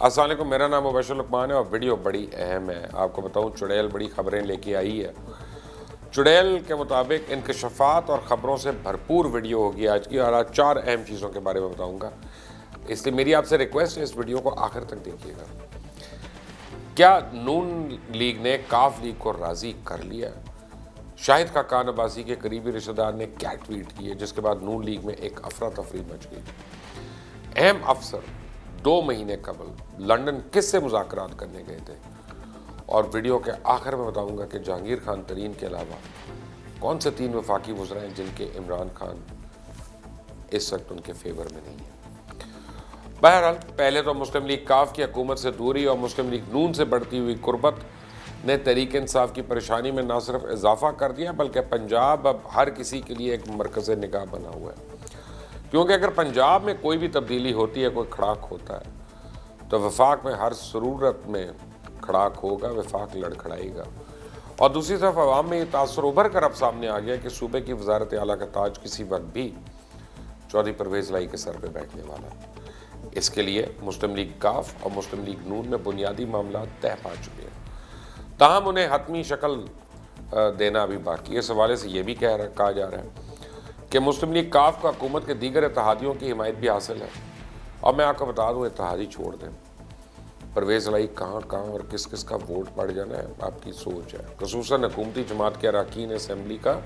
السلام علیکم، میرا نام مبشر لقمان ہے اور ویڈیو بڑی اہم ہے۔ آپ کو بتاؤں چڑیل بڑی خبریں لے کے آئی ہے۔ چڑیل کے مطابق انکشافات اور خبروں سے بھرپور ویڈیو ہوگی آج کی، اور آج 4 اہم چیزوں کے بارے میں بتاؤں گا، اس لیے میری آپ سے ریکویسٹ ہے اس ویڈیو کو آخر تک دیکھیے گا۔ کیا نون لیگ نے کاف لیگ کو راضی کر لیا؟ شاہد خاقان عباسی کے قریبی رشتہ دار نے کیا ٹویٹ کیے، جس کے بعد نون لیگ میں ایک افراتفری مچ گئی۔ اہم افسر 2 مہینے قبل لندن کس سے مذاکرات کرنے گئے تھے، اور ویڈیو کے آخر میں بتاؤں گا کہ جہانگیر خان ترین کے علاوہ کون سے 3 وفاقی وزراء ہیں جن کے عمران خان اس وقت ان کے فیور میں نہیں ہے۔ بہرحال پہلے تو مسلم لیگ کاف کی حکومت سے دوری اور مسلم لیگ نون سے بڑھتی ہوئی قربت نے تحریک انصاف کی پریشانی میں نہ صرف اضافہ کر دیا بلکہ پنجاب اب ہر کسی کے لیے ایک مرکز نگاہ بنا ہوا ہے، کیونکہ اگر پنجاب میں کوئی بھی تبدیلی ہوتی ہے، کوئی کھڑاک ہوتا ہے، تو وفاق میں ہر صورت میں کھڑاک ہوگا، وفاق لڑکھڑائے گا۔ اور دوسری طرف عوام میں یہ تاثر ابھر کر اب سامنے آ گیا کہ صوبے کی وزارت اعلیٰ کا تاج کسی وقت بھی چودھری پرویز لائی کے سر پہ بیٹھنے والا ہے۔ اس کے لیے مسلم لیگ کاف اور مسلم لیگ نون میں بنیادی معاملات طے پا چکے ہیں، تاہم انہیں حتمی شکل دینا ابھی باقی ہے۔ اس حوالے سے یہ بھی کہا جا رہا ہے کہ مسلم لیگ کاف کو حکومت کے دیگر اتحادیوں کی حمایت بھی حاصل ہے، اور میں آپ کو بتا دوں اتحادی چھوڑ دیں، پرویز لائی کہاں اور کس کس کا ووٹ پڑ جانا ہے آپ کی سوچ ہے، خصوصاً حکومتی جماعت کے اراکین اسمبلی کا،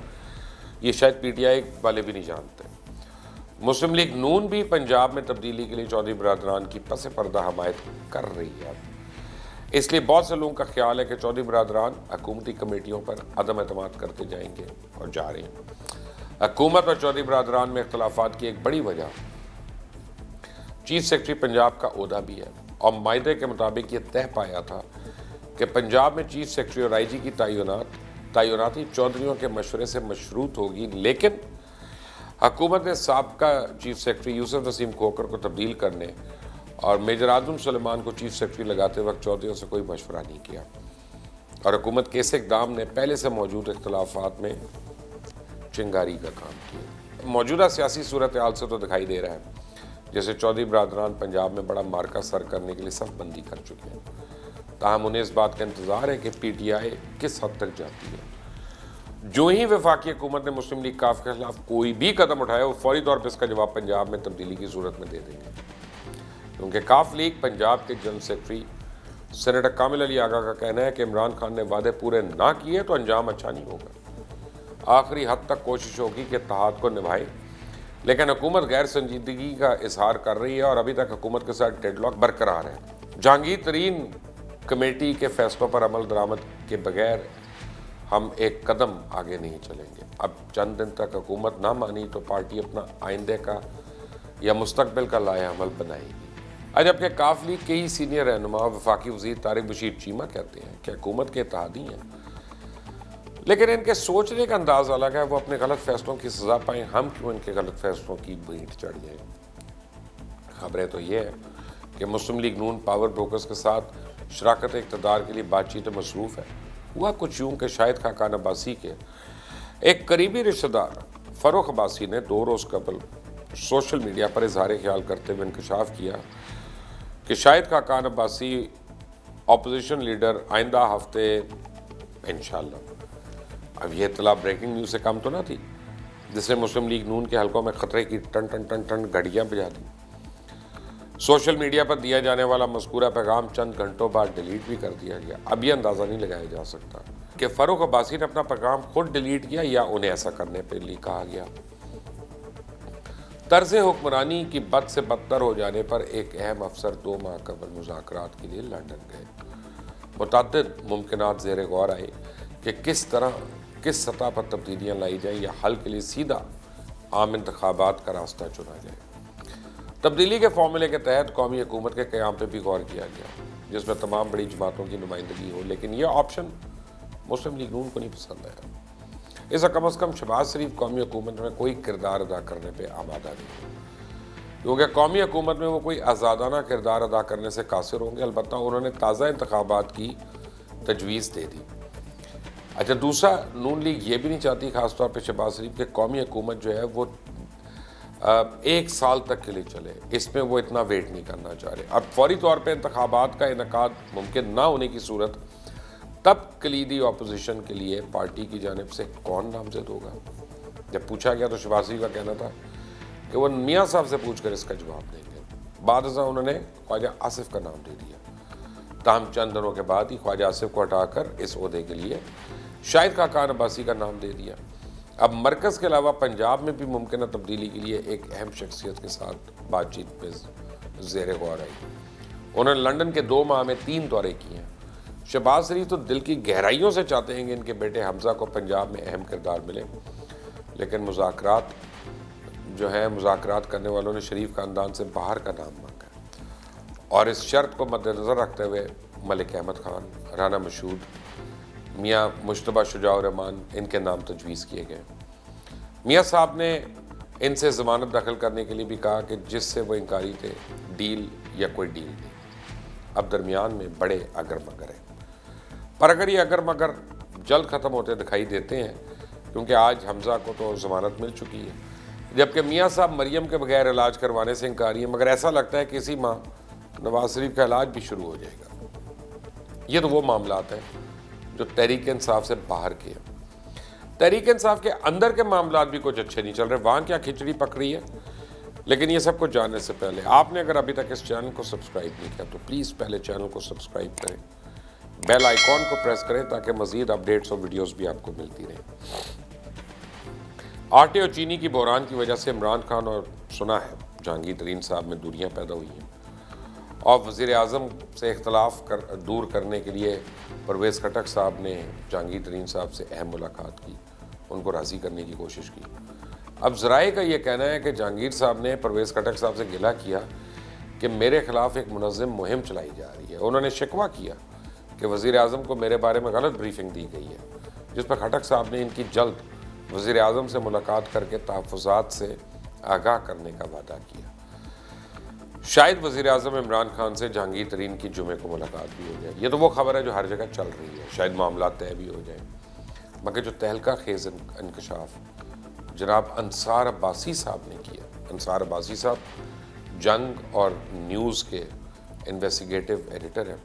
یہ شاید پی ٹی آئی والے بھی نہیں جانتے۔ مسلم لیگ نون بھی پنجاب میں تبدیلی کے لیے چودھری برادران کی پس پردہ حمایت کر رہی ہے، اس لیے بہت سے لوگوں کا خیال ہے کہ چودھری برادران حکومتی کمیٹیوں پر عدم اعتماد کرتے جائیں گے اور جا رہے ہیں۔ حکومت اور چودھری برادران میں اختلافات کی ایک بڑی وجہ چیف سیکرٹری پنجاب کا عہدہ بھی ہے، اور معاہدے کے مطابق یہ طے پایا تھا کہ پنجاب میں چیف سیکرٹری اور آئی جی کی تعیناتی چودھریوں کے مشورے سے مشروط ہوگی، لیکن حکومت نے سابقہ چیف سیکرٹری یوسف نسیم کھوکھر کو تبدیل کرنے اور میجر اعظم سلیمان کو چیف سیکرٹری لگاتے وقت چودھریوں سے کوئی مشورہ نہیں کیا، اور حکومت کے اس اقدام نے پہلے سے موجود اختلافات میں چنگاری کا کام کیا۔ موجودہ سیاسی صورتحال سے تو دکھائی دے رہا ہے جیسے چودھری برادران پنجاب میں بڑا مارکا سر کرنے کے لیے صف بندی کر چکے ہیں، تاہم انہیں اس بات کا انتظار ہے کہ پی ٹی آئی کس حد تک جاتی ہے۔ جو ہی وفاقی حکومت نے مسلم لیگ کاف کے خلاف کوئی بھی قدم اٹھایا، وہ فوری طور پر اس کا جواب پنجاب میں تبدیلی کی صورت میں دے دیں گے، کیونکہ کاف لیگ پنجاب کے جنرل سیکرٹری سینیٹر کامل علی آغا کا کہنا ہے کہ عمران خان نے وعدے پورے نہ کیے تو انجام اچھا نہیں ہوگا۔ آخری حد تک کوشش ہوگی کہ اتحاد کو نبھائے، لیکن حکومت غیر سنجیدگی کا اظہار کر رہی ہے اور ابھی تک حکومت کے ساتھ ڈیڈ لاک برقرار ہے۔ جہانگیر ترین کمیٹی کے فیصلوں پر عمل درآمد کے بغیر ہم ایک قدم آگے نہیں چلیں گے۔ اب چند دن تک حکومت نہ مانی تو پارٹی اپنا آئندے کا یا مستقبل کا لائحہ عمل بنائے گی۔ جبکہ کاف لیگ کے ہی سینئر رہنما وفاقی وزیر طارق بشیر چیمہ کہتے ہیں کہ حکومت کے اتحادی ہیں، لیکن ان کے سوچنے کا انداز الگ ہے، وہ اپنے غلط فیصلوں کی سزا پائیں، ہم کیوں ان کے غلط فیصلوں کی بھینٹ چڑھ جائیں۔ خبریں تو یہ ہے کہ مسلم لیگ نون پاور بروکرز کے ساتھ شراکت اقتدار کے لیے بات چیت میں مصروف ہے۔ ہوا کچھ یوں کہ شاہد خاقان عباسی کے ایک قریبی رشتہ دار فروخ عباسی نے 2 روز قبل سوشل میڈیا پر اظہار خیال کرتے ہوئے انکشاف کیا کہ شاہد خاقان عباسی اپوزیشن لیڈر آئندہ ہفتے انشاءاللہ۔ اب یہ اطلاع بریکنگ نیوز سے کم تو نہ تھی، جس نے مسلم لیگ نون کے حلقوں میں خطرے کی ٹن ٹن ٹن ٹن گھڑیاں بجا دی۔ سوشل میڈیا پر دیا جانے والا مذکورہ پیغام چند گھنٹوں بعد ڈیلیٹ بھی کر دیا گیا۔ اب یہ اندازہ نہیں لگایا جا سکتا کہ فروخ عباسی نے اپنا پیغام خود ڈیلیٹ کیا یا انہیں ایسا کرنے کے لیے کہا گیا۔ طرز حکمرانی کی بد سے بدتر ہو جانے پر ایک اہم افسر 2 ماہ قبل مذاکرات کے لیے لندن گئے۔ متعدد ممکنات زیر غور آئے کہ کس سطح پر تبدیلیاں لائی جائیں یا حل کے لیے سیدھا عام انتخابات کا راستہ چنا جائے۔ تبدیلی کے فارمولے کے تحت قومی حکومت کے قیام پہ بھی غور کیا گیا، جس میں تمام بڑی جماعتوں کی نمائندگی ہو، لیکن یہ آپشن مسلم لیگ نون کو نہیں پسند آیا۔ اس سے کم از کم شہباز شریف قومی حکومت میں کوئی کردار ادا کرنے پہ آمادہ نہیں، کیونکہ قومی حکومت میں وہ کوئی آزادانہ کردار ادا کرنے سے قاصر ہوں گے۔ البتہ انہوں نے تازہ انتخابات کی تجویز دے دی۔ دوسرا، نون لیگ یہ بھی نہیں چاہتی، خاص طور پہ شہباز شریف، کہ قومی حکومت جو ہے وہ 1 سال تک کے لیے چلے، اس میں وہ اتنا ویٹ نہیں کرنا چاہ رہے۔ اب فوری طور پہ انتخابات کا انعقاد ممکن نہ ہونے کی صورت، تب کلیدی اپوزیشن کے لیے پارٹی کی جانب سے کون نامزد ہوگا؟ جب پوچھا گیا تو شہباز شریف کا کہنا تھا کہ وہ میاں صاحب سے پوچھ کر اس کا جواب دیں گے۔ بعد ازاں انہوں نے خواجہ آصف کا نام دے دیا، تاہم چند دنوں کے بعد ہی خواجہ آصف کو ہٹا کر اس عہدے کے لیے شاہد خاقان عباسی کا نام دے دیا۔ اب مرکز کے علاوہ پنجاب میں بھی ممکنہ تبدیلی کے لیے ایک اہم شخصیت کے ساتھ بات چیت پہ زیر غور آئی۔ انہوں نے لندن کے 2 ماہ میں 3 دورے کیے ہیں۔ شہباز شریف تو دل کی گہرائیوں سے چاہتے ہیں کہ ان کے بیٹے حمزہ کو پنجاب میں اہم کردار ملے، لیکن مذاکرات کرنے والوں نے شریف خاندان سے باہر کا نام مانگا اور اس شرط کو مد نظر رکھتے ہوئے ملک احمد خان، رانا مشہود، میاں مشتبہ شجاع الرحمان ان کے نام تجویز کیے گئے۔ میاں صاحب نے ان سے ضمانت داخل کرنے کے لیے بھی کہا کہ جس سے وہ انکاری تھے، ڈیل یا کوئی ڈیل نہیں۔ اب درمیان میں بڑے اگر مگر ہیں، پر اگر یہ اگر مگر جلد ختم ہوتے دکھائی دیتے ہیں، کیونکہ آج حمزہ کو تو ضمانت مل چکی ہے، جبکہ میاں صاحب مریم کے بغیر علاج کروانے سے انکاری ہیں، مگر ایسا لگتا ہے کہ اسی ماہ نواز شریف کا علاج بھی شروع ہو جائے گا۔ یہ تو وہ معاملات ہیں جو تحریک انصاف سے باہر کے ہیں۔ تحریک انصاف کے اندر کے معاملات بھی کچھ اچھے نہیں چل رہے، وہاں کیا کھچڑی پک رہی ہے۔ لیکن یہ سب کچھ جاننے سے پہلے آپ نے اگر ابھی تک اس چینل کو سبسکرائب نہیں کیا تو پلیز پہلے چینل کو سبسکرائب کریں، بیل آئیکن کو پریس کریں تاکہ مزید اپڈیٹس اور ویڈیوز بھی آپ کو ملتی رہیں۔ آٹے اور چینی کی بحران کی وجہ سے عمران خان اور سنا ہے جہانگیر ترین صاحب میں دوریاں پیدا ہوئی ہیں، اور وزیر اعظم سے اختلاف دور کرنے کے لیے پرویز خٹک صاحب نے جہانگیر ترین صاحب سے اہم ملاقات کی، ان کو راضی کرنے کی کوشش کی۔ اب ذرائع کا یہ کہنا ہے کہ جہانگیر صاحب نے پرویز خٹک صاحب سے گلہ کیا کہ میرے خلاف ایک منظم مہم چلائی جا رہی ہے۔ انہوں نے شکوہ کیا کہ وزیر اعظم کو میرے بارے میں غلط بریفنگ دی گئی ہے، جس پر خٹک صاحب نے ان کی جلد وزیر اعظم سے ملاقات کر کے تحفظات سے آگاہ کرنے کا وعدہ کیا۔ شاید وزیر اعظم عمران خان سے جہانگیر ترین کی جمعے کو ملاقات بھی ہو جائے۔ یہ تو وہ خبر ہے جو ہر جگہ چل رہی ہے، شاید معاملات طے بھی ہو جائیں، مگر جو تہلکہ خیز انکشاف جناب انصار عباسی صاحب نے کیا، انصار عباسی صاحب جنگ اور نیوز کے انویسٹیگیٹو ایڈیٹر ہیں،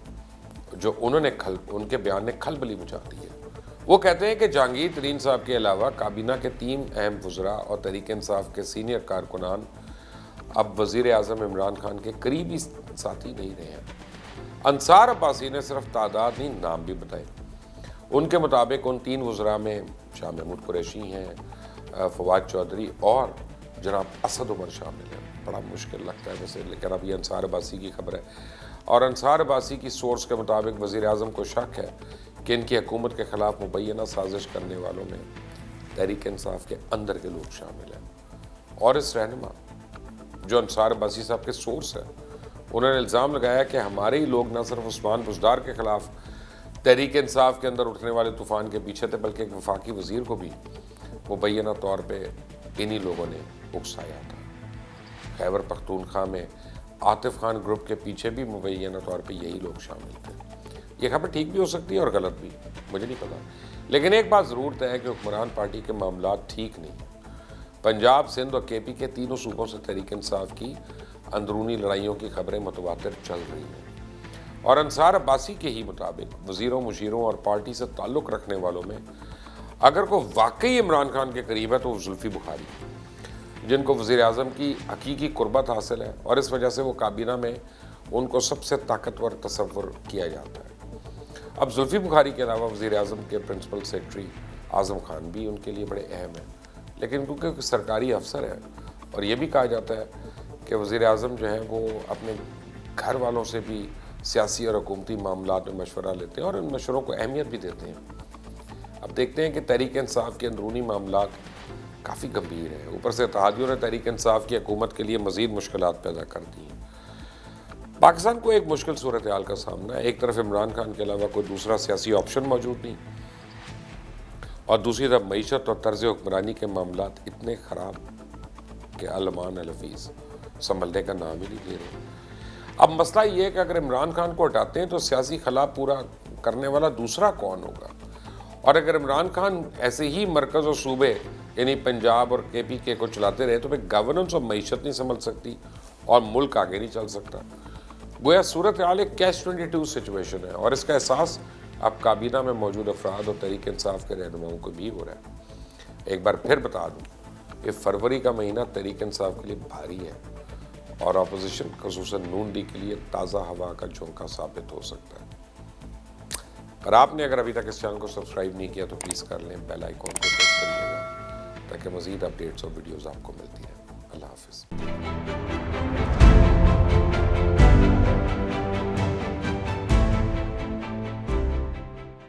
جو ان کے بیان نے کھلبلی مچا دی ہے۔ وہ کہتے ہیں کہ جہانگیر ترین صاحب کے علاوہ کابینہ کے 3 اہم وزراء اور تحریک انصاف کے سینئر کارکنان اب وزیر اعظم عمران خان کے قریبی ساتھی نہیں رہے ہیں۔ انصار عباسی نے صرف تعداد نہیں، نام بھی بتائے۔ ان کے مطابق ان 3 وزراء میں شاہ محمود قریشی ہیں، فواد چودھری اور جناب اسد عمر شامل ہیں۔ بڑا مشکل لگتا ہے ویسے، لیکن اب یہ انصار عباسی کی خبر ہے، اور انصار عباسی کی سورس کے مطابق وزیر اعظم کو شک ہے کہ ان کی حکومت کے خلاف مبینہ سازش کرنے والوں میں تحریک انصاف کے اندر کے لوگ شامل ہیں۔ اور اس رہنما جو انصار عباسی صاحب کے سورس ہیں، انہوں نے الزام لگایا کہ ہمارے ہی لوگ نہ صرف عثمان بزدار کے خلاف تحریک انصاف کے اندر اٹھنے والے طوفان کے پیچھے تھے، بلکہ ایک وفاقی وزیر کو بھی مبینہ طور پہ انہی لوگوں نے اکسایا تھا۔ خیبر پختونخوا میں عاطف خان گروپ کے پیچھے بھی مبینہ طور پہ یہی لوگ شامل تھے۔ یہ خبر ٹھیک بھی ہو سکتی ہے اور غلط بھی، مجھے نہیں پتا، لیکن ایک بات ضرور طے ہے کہ حکمران پارٹی کے معاملات ٹھیک نہیں ہیں۔ پنجاب، سندھ اور کے پی کے تینوں صوبوں سے تحریک انصاف کی اندرونی لڑائیوں کی خبریں متواتر چل رہی ہیں، اور انصار عباسی کے ہی مطابق وزیروں، مشیروں اور پارٹی سے تعلق رکھنے والوں میں اگر کوئی واقعی عمران خان کے قریب ہے تو وہ زلفی بخاری، جن کو وزیر اعظم کی حقیقی قربت حاصل ہے، اور اس وجہ سے وہ کابینہ میں ان کو سب سے طاقتور تصور کیا جاتا ہے۔ اب زلفی بخاری کے علاوہ وزیر اعظم کے پرنسپل سیکرٹری اعظم خان بھی ان کے لیے بڑے اہم ہیں، لیکن کیونکہ سرکاری افسر ہے، اور یہ بھی کہا جاتا ہے کہ وزیر اعظم جو ہیں وہ اپنے گھر والوں سے بھی سیاسی اور حکومتی معاملات میں مشورہ لیتے ہیں اور ان مشوروں کو اہمیت بھی دیتے ہیں۔ اب دیکھتے ہیں کہ تحریک انصاف کے اندرونی معاملات کافی گمبھیر ہیں، اوپر سے اتحادیوں نے تحریک انصاف کی حکومت کے لیے مزید مشکلات پیدا کر دی ہیں۔ پاکستان کو ایک مشکل صورتحال کا سامنا ہے، ایک طرف عمران خان کے علاوہ کوئی دوسرا سیاسی آپشن موجود نہیں، اور دوسری طرف معیشت اور طرز حکمرانی کے معاملات اتنے خراب کہ علمان الحفیظ سنبھلنے کا نام ہی نہیں لے رہے۔ اب مسئلہ یہ ہے کہ اگر عمران خان کو ہٹاتے ہیں تو سیاسی خلا پورا کرنے والا دوسرا کون ہوگا، اور اگر عمران خان ایسے ہی مرکز اور صوبے یعنی پنجاب اور کے پی کے کو چلاتے رہے تو پھر گورننس اور معیشت نہیں سنبھل سکتی اور ملک آگے نہیں چل سکتا. گویا صورتحال ایک کیچ 22 سچویشن ہے اور اس کا احساس اب کابینہ میں موجود افراد اور تحریک انصاف کے رہنماؤں کو بھی ہو رہا ہے. ایک بار پھر بتا دوں کہ فروری کا مہینہ تحریک انصاف کے لیے بھاری ہے اور اپوزیشن خصوصاً نون ڈی کے لیے تازہ ہوا کا جھونکا ثابت ہو سکتا ہے. اور آپ نے اگر ابھی تک اس چینل کو سبسکرائب نہیں کیا تو پلیز کر لیں, بیل آئیکن کو پریس کریے گا تاکہ مزید اپڈیٹس اور ویڈیوز آپ کو ملتی ہیں. اللہ حافظ.